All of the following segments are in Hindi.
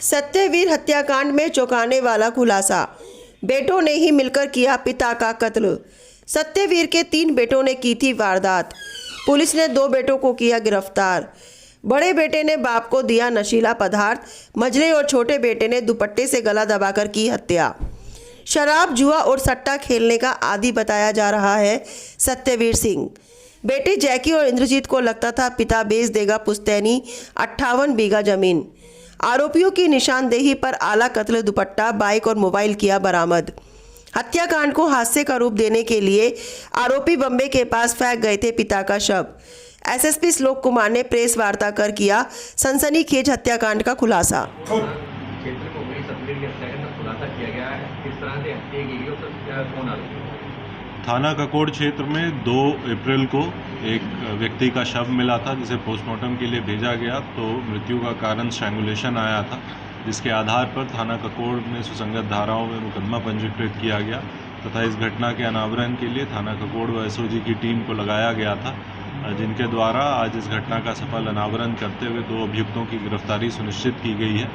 सत्यवीर हत्याकांड में चौंकाने वाला खुलासा, बेटों ने ही मिलकर किया पिता का कत्ल। सत्यवीर के 3 बेटों ने की थी वारदात। पुलिस ने 2 बेटों को किया गिरफ्तार। बड़े बेटे ने बाप को दिया नशीला पदार्थ, मझले और छोटे बेटे ने दुपट्टे से गला दबाकर की हत्या। शराब, जुआ और सट्टा खेलने का आदी बताया जा रहा है सत्यवीर सिंह। बेटे जैकी और इंद्रजीत को लगता था पिता बेच देगा पुश्तैनी 58 बीघा जमीन। आरोपियों की निशानदेही पर आला कत्ल, दुपट्टा, बाइक और मोबाइल किया बरामद। हत्याकांड को हादसे का रूप देने के लिए आरोपी बम्बे के पास फेंक गए थे पिता का शव। एसएसपी श्लोक कुमार ने प्रेस वार्ता कर किया सनसनीखेज हत्याकांड का खुलासा। थाना ककोड़ क्षेत्र में 2 अप्रैल को एक व्यक्ति का शव मिला था, जिसे पोस्टमार्टम के लिए भेजा गया तो मृत्यु का कारण स्ट्रैंगुलेशन आया था, जिसके आधार पर थाना ककोड़ में सुसंगत धाराओं में मुकदमा पंजीकृत किया गया तथा इस घटना के अनावरण के लिए थाना ककोड़ व एसओजी की टीम को लगाया गया था, जिनके द्वारा आज इस घटना का सफल अनावरण करते हुए 2 अभियुक्तों की गिरफ्तारी सुनिश्चित की गई है।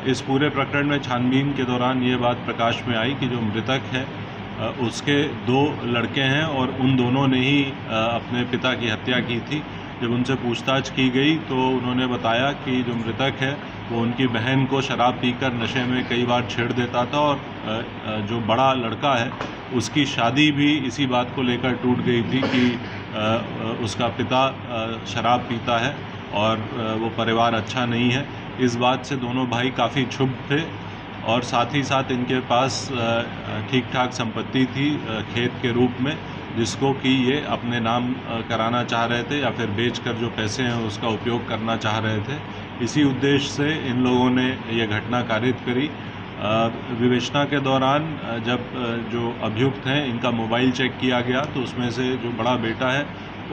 इस पूरे प्रकरण में छानबीन के दौरान ये बात प्रकाश में आई कि जो मृतक है उसके 2 लड़के हैं और उन दोनों ने ही अपने पिता की हत्या की थी। जब उनसे पूछताछ की गई तो उन्होंने बताया कि जो मृतक है वो उनकी बहन को शराब पीकर नशे में कई बार छेड़ देता था और जो बड़ा लड़का है उसकी शादी भी इसी बात को लेकर टूट गई थी कि उसका पिता शराब पीता है और वो परिवार अच्छा नहीं है। इस बात से दोनों भाई काफ़ी क्षुब्ध थे और साथ ही साथ इनके पास ठीक ठाक संपत्ति थी खेत के रूप में, जिसको कि ये अपने नाम कराना चाह रहे थे या फिर बेचकर जो पैसे हैं उसका उपयोग करना चाह रहे थे। इसी उद्देश्य से इन लोगों ने ये घटना कारित करी। विवेचना के दौरान जब जो अभियुक्त हैं इनका मोबाइल चेक किया गया तो उसमें से जो बड़ा बेटा है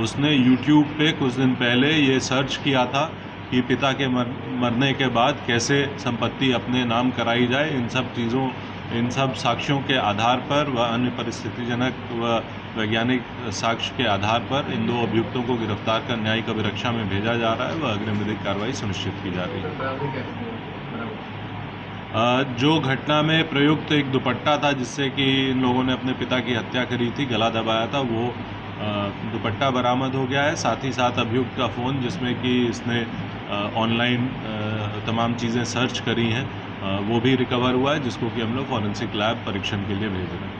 उसने YouTube पे कुछ दिन पहले ये सर्च किया था कि पिता के मरने के बाद कैसे संपत्ति अपने नाम कराई जाए। इन सब साक्ष्यों के आधार पर व अन्य परिस्थितिजनक व वैज्ञानिक साक्ष्य के आधार पर इन 2 अभियुक्तों को गिरफ्तार कर न्यायिक अभिरक्षा में भेजा जा रहा है व अग्रिम विधिक कार्रवाई सुनिश्चित की जा रही है। जो घटना में प्रयुक्त एक दुपट्टा था जिससे कि इन लोगों ने अपने पिता की हत्या करी थी, गला दबाया था, वो दुपट्टा बरामद हो गया है। साथ ही साथ अभियुक्त का फ़ोन जिसमें कि इसने ऑनलाइन तमाम चीज़ें सर्च करी हैं वो भी रिकवर हुआ है, जिसको कि हम लोग फॉरेंसिक लैब परीक्षण के लिए भेज रहे हैं।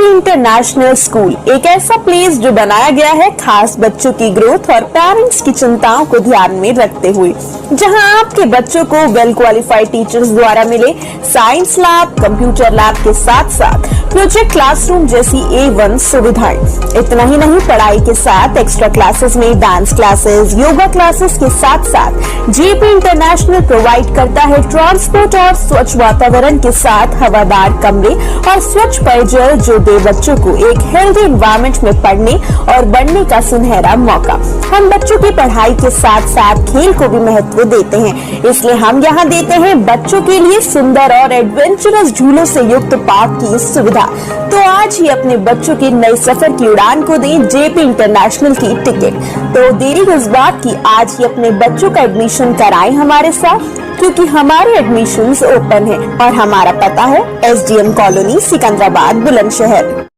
इंटरनेशनल स्कूल एक ऐसा प्लेस जो बनाया गया है खास बच्चों की ग्रोथ और पेरेंट्स की चिंताओं को ध्यान में रखते हुए, जहां आपके बच्चों को वेल क्वालिफाइड टीचर्स द्वारा मिले साइंस लैब, कंप्यूटर लैब के साथ साथ प्रोजेक्ट क्लासरूम जैसी A1 सुविधाएं। इतना ही नहीं, पढ़ाई के साथ एक्स्ट्रा क्लासेस में डांस क्लासेस, योगा क्लासेस के साथ साथ जेपी इंटरनेशनल प्रोवाइड करता है ट्रांसपोर्ट और स्वच्छ वातावरण के साथ हवादार कमरे और स्वच्छ पेयजल, जो दे बच्चों को एक हेल्दी एनवायरनमेंट में पढ़ने और बढ़ने का सुनहरा मौका। हम बच्चों की पढ़ाई के साथ साथ खेल को भी महत्व देते हैं, इसलिए हम यहाँ देते हैं बच्चों के लिए सुंदर और एडवेंचरस झूलों से युक्त पार्क की सुविधा। तो आज ही अपने बच्चों की नई सफर की उड़ान को दें जेपी इंटरनेशनल की टिकट। तो देरी किस बात की, आज ही अपने बच्चों का एडमिशन कराएं हमारे साथ, क्योंकि हमारे एडमिशंस ओपन है और हमारा पता है SDM कॉलोनी, सिकंदराबाद, बुलंदशहर।